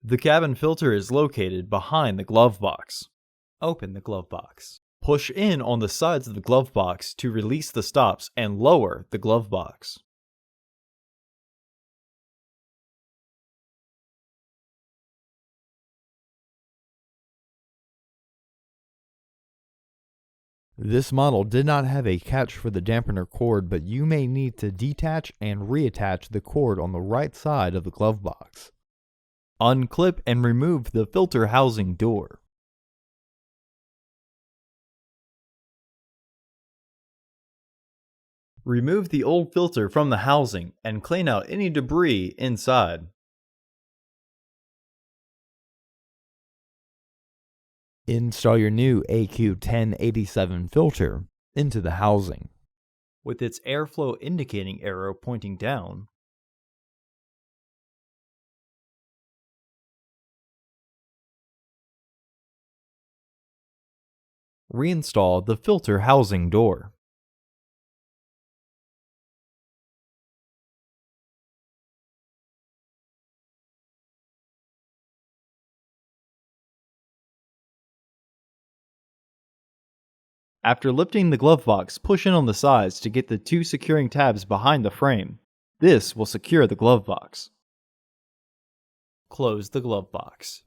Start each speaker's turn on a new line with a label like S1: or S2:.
S1: The cabin filter is located behind the glove box. Open the glove box. Push in on the sides of the glove box to release the stops and lower the glove box.
S2: This model did not have a catch for the dampener cord, but you may need to detach and reattach the cord on the right side of the glove box.
S1: Unclip and remove the filter housing door. Remove the old filter from the housing and clean out any debris inside.
S2: Install your new AQ1087 filter into the housing.
S1: With its airflow indicating arrow pointing down, reinstall the filter housing door. After lifting the glove box, push in on the sides to get the two securing tabs behind the frame. This will secure the glove box. Close the glove box.